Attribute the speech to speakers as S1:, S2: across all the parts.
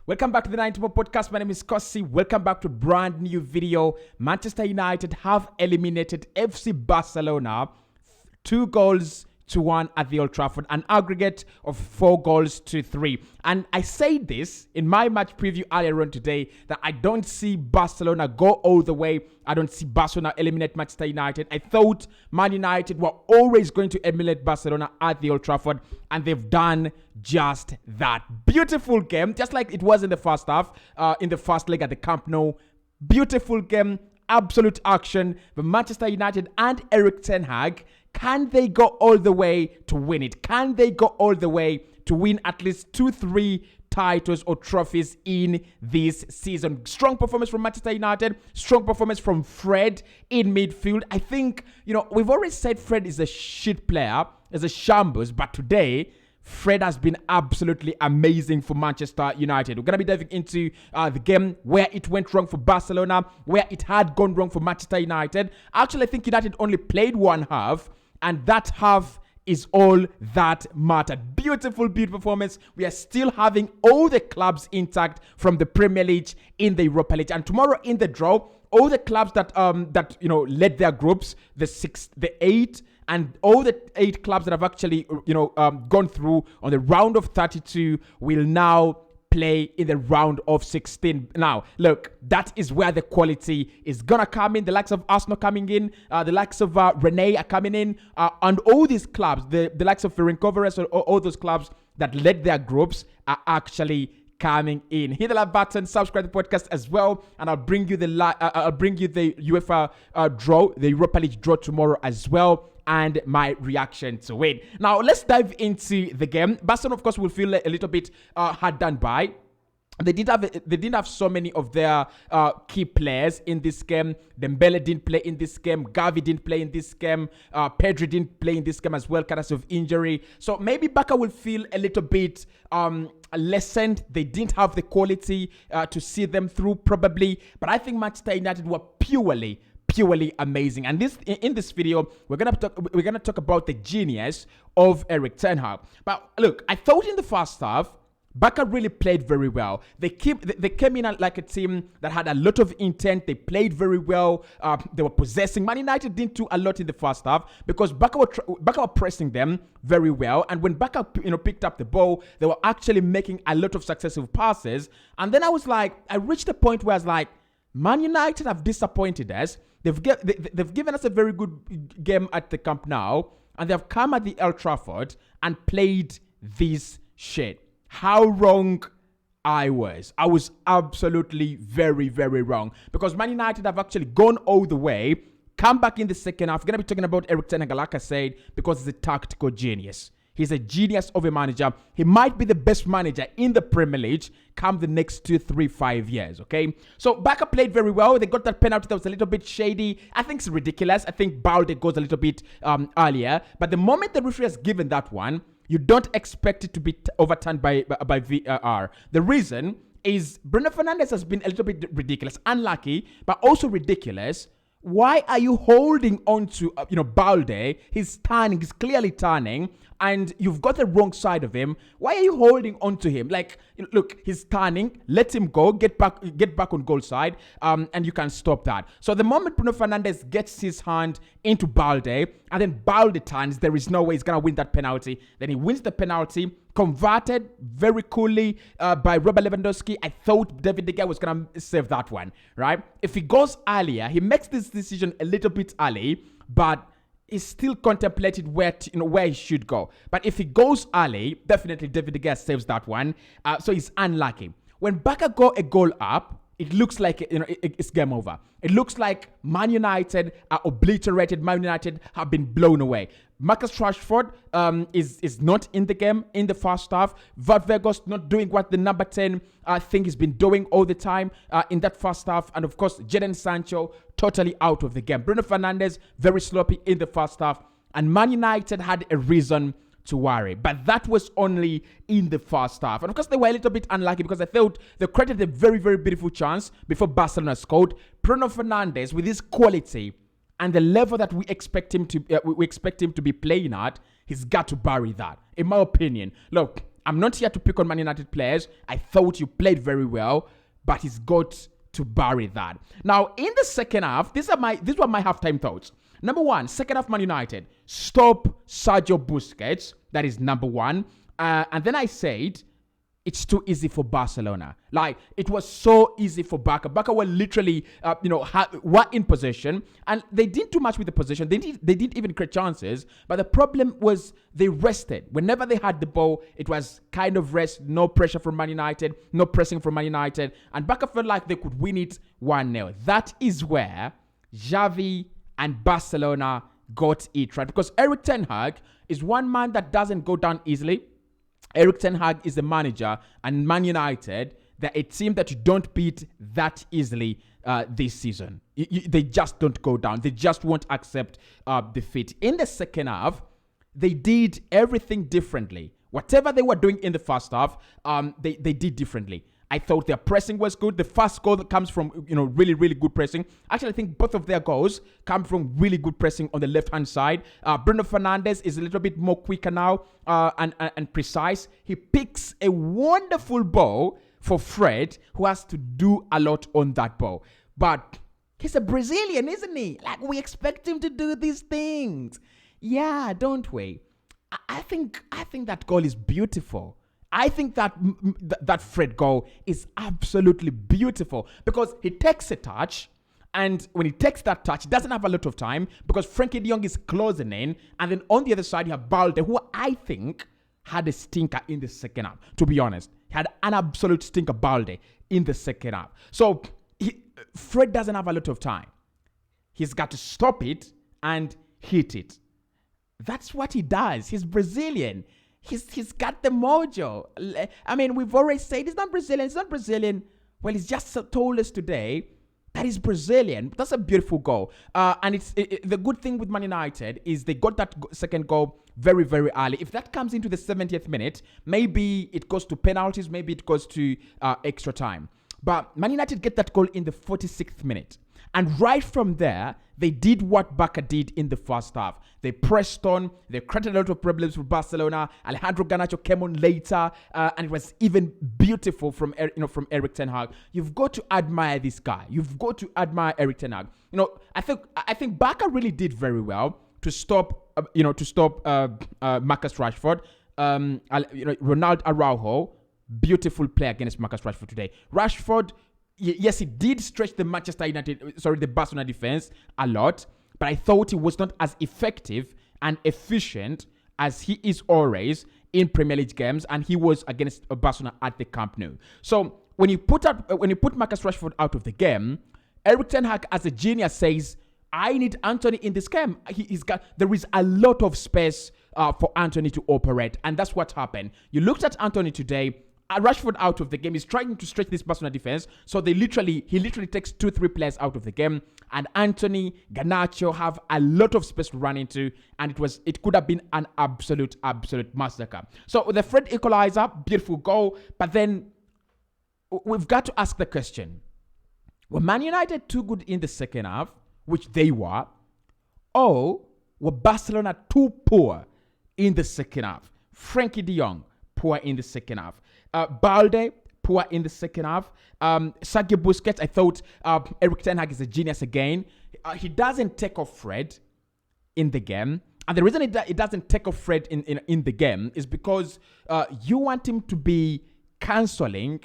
S1: Welcome back to the 90 More Podcast. My name is Kosi. Welcome back to a brand new video. Manchester United have eliminated FC Barcelona 2-1 at the Old Trafford, an aggregate of 4-3. And I said this in my match preview earlier on today that I don't see Barcelona go all the way. I don't see Barcelona eliminate Manchester United. I thought Man United were always going to eliminate Barcelona at the Old Trafford, and they've done just that. Beautiful game, just like it was in the first half, in the first leg at the Camp Nou. Beautiful game, absolute action. But Manchester United and Erik ten Hag, can they go all the way to win it? Can they go all the way to win at least 2-3 titles or trophies in this season? Strong performance from Manchester United. Strong performance from Fred in midfield. I think, we've already said Fred is a shit player, is a shambles, but today, Fred has been absolutely amazing for Manchester United. We're going to be diving into the game, where it went wrong for Barcelona, where it had gone wrong for Manchester United. Actually, I think United only played one half, and that half is all that mattered. Beautiful performance. We are still having all the clubs intact from the Premier League in the Europa League. And tomorrow in the draw, all the clubs that led their groups, the 6, the 8, and all the 8 clubs that have actually gone through on the round of 32 will now play in the round of 16. Now, look, that is where the quality is gonna come in. The likes of Arsenal coming in, the likes of Rennes are coming in, and all these clubs, the likes of Ferencvaros, or all those clubs that led their groups are actually coming in. Hit the like button, subscribe to the podcast as well, and I'll bring you the UEFA draw, the Europa League draw tomorrow as well, and my reaction to it. Now, let's dive into the game. Barcelona, of course, will feel a little bit hard done by. They didn't have so many of their key players in this game. Dembele didn't play in this game. Gavi didn't play in this game. Pedri didn't play in this game as well, because of injury. So maybe Barca will feel a little bit lessened. They didn't have the quality to see them through, probably. But I think Manchester United were purely amazing. And in this video, we're gonna talk about the genius of Erik ten Hag. But look, I thought in the first half, Barca really played very well. They came in like a team that had a lot of intent. They played very well. They were possessing. Man United didn't do a lot in the first half because Barca were pressing them very well. And when Barca picked up the ball, they were actually making a lot of successful passes. And then I reached a point where I was like, Man United have disappointed us. They've given us a very good game at the Camp Nou, and they've come at the Old Trafford and played this shit. How wrong I was. I was absolutely very, very wrong, because Man United have actually gone all the way, come back in the second half. We're going to be talking about Erik ten Hag, like I said, because he's a tactical genius. He's a genius of a manager. He might be the best manager in the Premier League come the next 2, 3, 5 years, okay? So Barca played very well. They got that penalty that was a little bit shady. I think it's ridiculous. I think Balde goes a little bit earlier. But the moment the referee has given that one, you don't expect it to be overturned by VAR. The reason is Bruno Fernandes has been a little bit ridiculous. Unlucky, but also ridiculous. Why are you holding on to, Balde? He's turning, he's clearly turning, and you've got the wrong side of him. Why are you holding on to him? Like, look, he's turning, let him go, get back on goal side, and you can stop that. So the moment Bruno Fernandes gets his hand into Balde, and then Balde turns, there is no way he's going to win that penalty. Then he wins the penalty, converted very coolly by Robert Lewandowski. I thought David De Gea was going to save that one, right? If he goes earlier, he makes this decision a little bit early, but he's still contemplated where he should go. But if he goes early, definitely David De Gea saves that one. So he's unlucky. When Barca go a goal up, it looks like it's game over. It looks like Man United are obliterated. Man United have been blown away. Marcus Rashford is not in the game in the first half. Valverde not doing what the number 10 thing he's been doing all the time in that first half. And of course, Jadon Sancho totally out of the game. Bruno Fernandes very sloppy in the first half. And Man United had a reason to worry. But that was only in the first half. And of course, they were a little bit unlucky because I thought they created a very, very beautiful chance before Barcelona scored. Bruno Fernandes, with his quality and the level that we expect him to be playing at, he's got to bury that, in my opinion. Look, I'm not here to pick on Man United players. I thought you played very well, but he's got to bury that. Now, in the second half, these were my halftime thoughts. Number one, second half Man United, stop Sergio Busquets. That is number one. And then I said, it's too easy for Barcelona. Like, it was so easy for Barca. Barca were literally, were in possession. And they didn't do much with the possession. They didn't even create chances. But the problem was they rested. Whenever they had the ball, it was kind of rest. No pressure from Man United. No pressing from Man United. And Barca felt like they could win it 1-0. That is where Xavi and Barcelona got it right. Because Erik ten Hag is one man that doesn't go down easily. Erik ten Hag is the manager, and Man United, they're a team that you don't beat that easily this season. They just don't go down. They just won't accept defeat. In the second half, they did everything differently. Whatever they were doing in the first half, they did differently. I thought their pressing was good. The first goal that comes from, really, really good pressing. Actually, I think both of their goals come from really good pressing on the left-hand side. Bruno Fernandes is a little bit more quicker now and precise. He picks a wonderful ball for Fred, who has to do a lot on that ball. But he's a Brazilian, isn't he? Like, we expect him to do these things. Yeah, don't we? I think that goal is beautiful. I think that Fred goal is absolutely beautiful because he takes a touch, and when he takes that touch, he doesn't have a lot of time because Frankie de Jong is closing in, and then on the other side you have Balde, who I think had a stinker in the second half, to be honest. He had an absolute stinker, Balde, in the second half. So Fred doesn't have a lot of time. He's got to stop it and hit it. That's what he does. He's Brazilian. He's got the mojo. I mean, we've already said he's not Brazilian. He's not Brazilian. Well, he's just told us today that he's Brazilian. That's a beautiful goal. And the good thing with Man United is they got that second goal very, very early. If that comes into the 70th minute, maybe it goes to penalties. Maybe it goes to extra time. But Man United get that goal in the 46th minute. And right from there, they did what Barca did in the first half. They pressed on. They created a lot of problems for Barcelona. Alejandro Garnacho came on later, and it was even beautiful from Erik ten Hag. You've got to admire this guy. You've got to admire Erik ten Hag. I think Barca really did very well to stop Marcus Rashford. Ronaldo Araujo, beautiful play against Marcus Rashford today. Rashford. Yes, he did stretch the the Barcelona defense a lot, but I thought he was not as effective and efficient as he is always in Premier League games, and he was against Barcelona at the Camp Nou. So when you put Marcus Rashford out of the game, Erik ten Hag as a genius says, I need Anthony in this game. There is a lot of space for Anthony to operate, and that's what happened. You looked at Anthony today. Rashford out of the game. He's trying to stretch this Barcelona defense. So he literally takes 2-3 players out of the game. And Anthony, Garnacho have a lot of space to run into. And it could have been an absolute massacre. So the Fred equalizer, beautiful goal. But then we've got to ask the question. Were Man United too good in the second half, which they were? Or were Barcelona too poor in the second half? Frankie de Jong, poor in the second half. Balde, poor in the second half. Sergio Busquets, I thought Erik ten Hag is a genius again. He doesn't take off Fred in the game. And the reason it doesn't take off Fred in the game is because you want him to be cancelling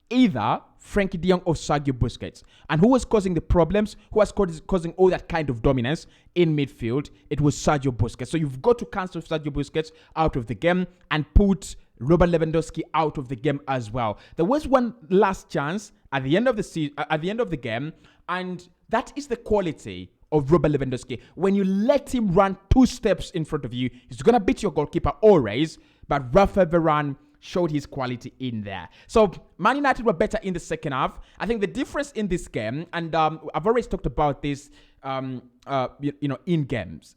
S1: either Frankie de Jong or Sergio Busquets. And who was causing the problems? Who was causing all that kind of dominance in midfield? It was Sergio Busquets. So you've got to cancel Sergio Busquets out of the game and put Robert Lewandowski out of the game as well. There was one last chance at the end of the game, and that is the quality of Robert Lewandowski. When you let him run 2 steps in front of you, he's gonna beat your goalkeeper always. But Rafa Varane showed his quality in there. So Man United were better in the second half. I think the difference in this game, and I've always talked about this, in games.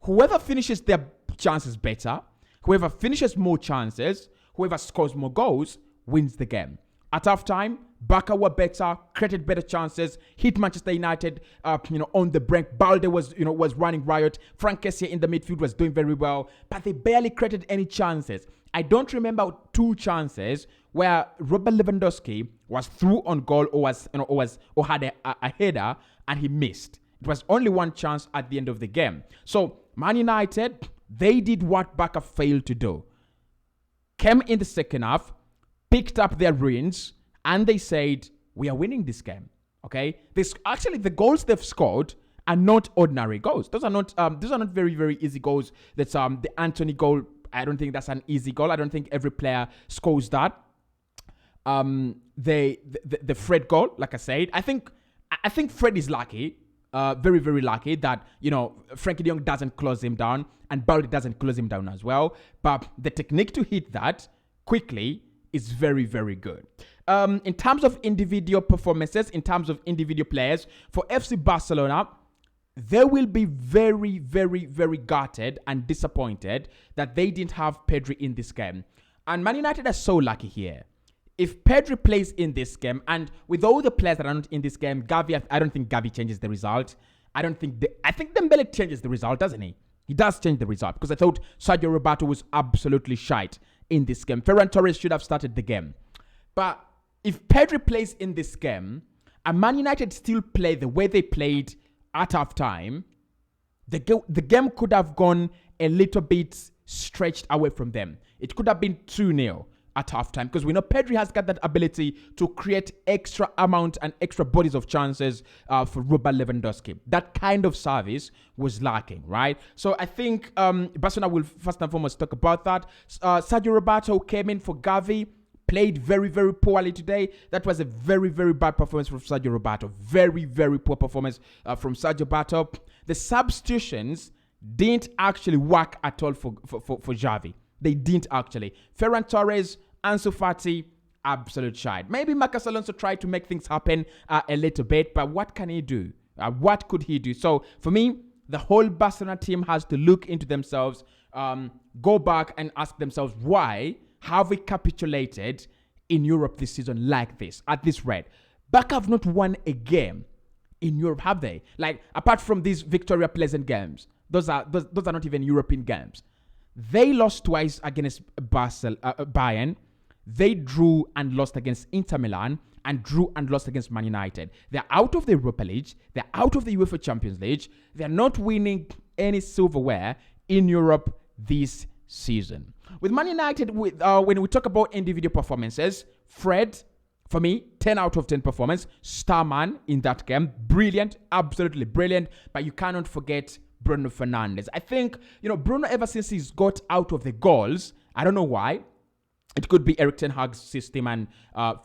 S1: Whoever finishes their chances better, whoever finishes more chances, whoever scores more goals, wins the game. At halftime, Barca were better, created better chances, hit Manchester United, on the brink. Balde was running riot. Frank Kessie in the midfield was doing very well, but they barely created any chances. I don't remember 2 chances where Robert Lewandowski was through on goal or had a header and he missed. It was only 1 chance at the end of the game. So Man United, they did what Barca failed to do. Came in the second half, picked up their wins, and they said, we are winning this game. Okay? Actually, the goals they've scored are not ordinary goals. Those are not very, very easy goals. That's the Anthony goal. I don't think that's an easy goal. I don't think every player scores that. The Fred goal, like I said, I think Fred is lucky. Very, very lucky that, Frankie de Jong doesn't close him down and Balde doesn't close him down as well. But the technique to hit that quickly is very, very good. In terms of individual performances, in terms of individual players, for FC Barcelona, they will be very, very, very gutted and disappointed that they didn't have Pedri in this game. And Man United are so lucky here. If Pedri plays in this game, and with all the players that are not in this game, Gavi, I don't think Gavi changes the result. I think Dembele changes the result, doesn't he? He does change the result, because I thought Sergio Roberto was absolutely shite in this game. Ferran Torres should have started the game. But if Pedri plays in this game, and Man United still play the way they played at halftime, the game could have gone a little bit stretched away from them. It could have been 2-0 at halftime, because we know Pedri has got that ability to create extra amount and extra bodies of chances for Robert Lewandowski. That kind of service was lacking, right? So I think Barcelona will first and foremost talk about that. Sergio Roberto came in for Gavi, played very, very poorly today. That was a very, very bad performance from Sergio Roberto. Very, very poor performance from Sergio Roberto. The substitutions didn't actually work at all for Xavi. They didn't actually. Ferran Torres, Ansu Fati, absolute shite. Maybe Marcos Alonso tried to make things happen a little bit, but what can he do? What could he do? So for me, the whole Barcelona team has to look into themselves, go back and ask themselves, why have we capitulated in Europe this season like this, at this rate? Barca have not won a game in Europe, have they? Like, apart from these Victoria Pleasant games, those are not even European games. They lost twice against Bayern. They drew and lost against Inter Milan and drew and lost against Man United. They're out of the Europa League. They're out of the UEFA Champions League. They're not winning any silverware in Europe this season. With Man United, when we talk about individual performances, Fred, for me, 10 out of 10 performance. Starman in that game. Brilliant. Absolutely brilliant. But you cannot forget Bruno Fernandes. I think, Bruno, ever since he's got out of the goals, I don't know why. It could be Erik ten Hag's system and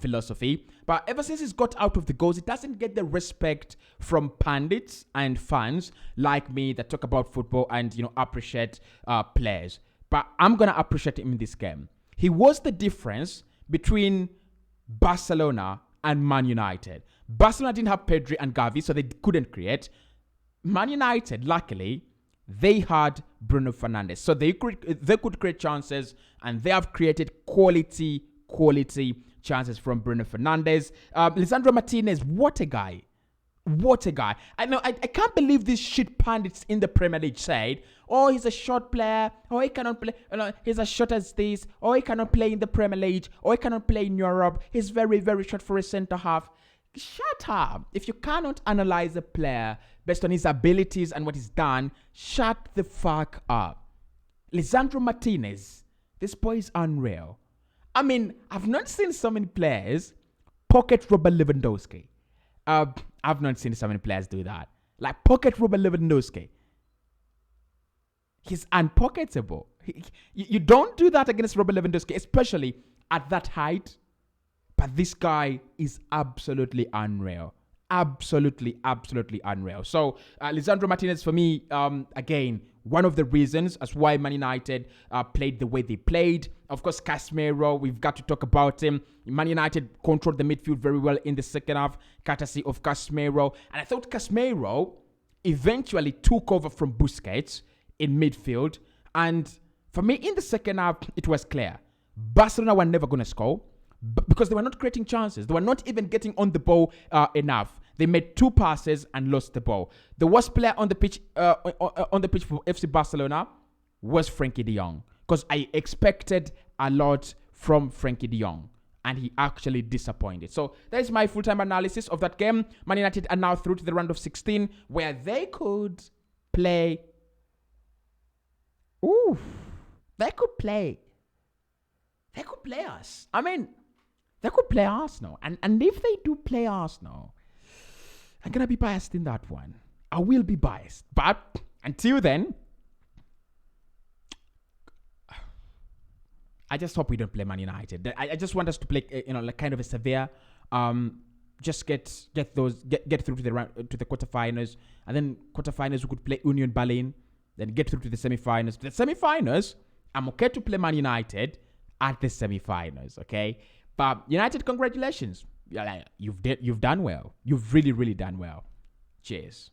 S1: philosophy. But ever since he's got out of the goals, he doesn't get the respect from pundits and fans like me that talk about football and, appreciate players. But I'm going to appreciate him in this game. He was the difference between Barcelona and Man United. Barcelona didn't have Pedri and Gavi, so they couldn't create. Man United, luckily, they had Bruno Fernandes. So they could create chances, and they have created quality chances from Bruno Fernandes. Lisandro Martinez, what a guy. What a guy. I know, I can't believe these shit pundits in the Premier League said, oh, he's a short player, or he cannot play, he's as short as this, or he cannot play in the Premier League, or he cannot play in Europe, he's very, very short for a centre-half. Shut up. If you cannot analyze a player based on his abilities and what he's done, shut the fuck up. Lisandro Martinez, this boy is unreal. I mean, I've not seen so many players pocket Robert Lewandowski. I've not seen so many players do that. Like, pocket Robert Lewandowski. He's unpocketable. You don't do that against Robert Lewandowski, especially at that height. But this guy is absolutely unreal. Absolutely unreal. So, Lisandro Martinez, for me, again, one of the reasons as why Man United played the way they played. Of course, Casemiro, we've got to talk about him. Man United controlled the midfield very well in the second half, courtesy of Casemiro. And I thought Casemiro eventually took over from Busquets in midfield. And for me, in the second half, it was clear. Barcelona were never going to score because they were not creating chances. They were not even getting on the ball enough. They made 2 passes and lost the ball. The worst player on the pitch for FC Barcelona was Frankie de Jong, because I expected a lot from Frankie de Jong. And he actually disappointed. So that is my full-time analysis of that game. Man United are now through to the round of 16, where they could play. Ooh, they could play us. I mean, they could play Arsenal. And if they do play Arsenal, I'm going to be biased in that one. I will be biased. But until then, I just hope we don't play Man United. I just want us to play, like kind of a severe, just get through to the quarterfinals, and then quarterfinals we could play Union Berlin, then get through to the semifinals. The semifinals, I'm okay to play Man United at the semifinals, okay? But United, congratulations, you've done well. You've really done well. Cheers.